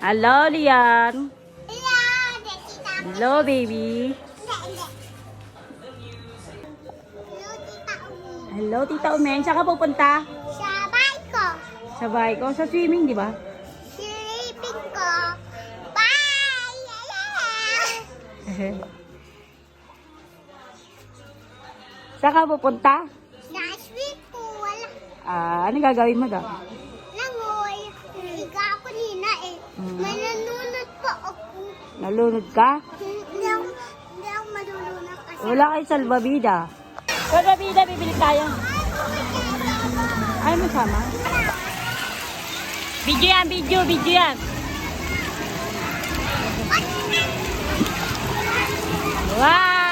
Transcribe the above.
Hello, Lian. Hello, Tita. Hello, baby. Hello, Tita Umi. Hello, Tita Umen. Saan ka pupunta? Sa bahay ko. Sa bahay ko. Sa swimming, di ba? Silipin ko. Bye! Saan ka pupunta? Sa sweet pool. Ano gagawin mo daw? Langoy. Higa ako nina eh. May nanunod po ako. Nalunod ka? Hindi ako malulunod kasi. Wala kayo salbabida. Salbabida, bibili tayo. Ay, masama. Video yan, video yan. Wow!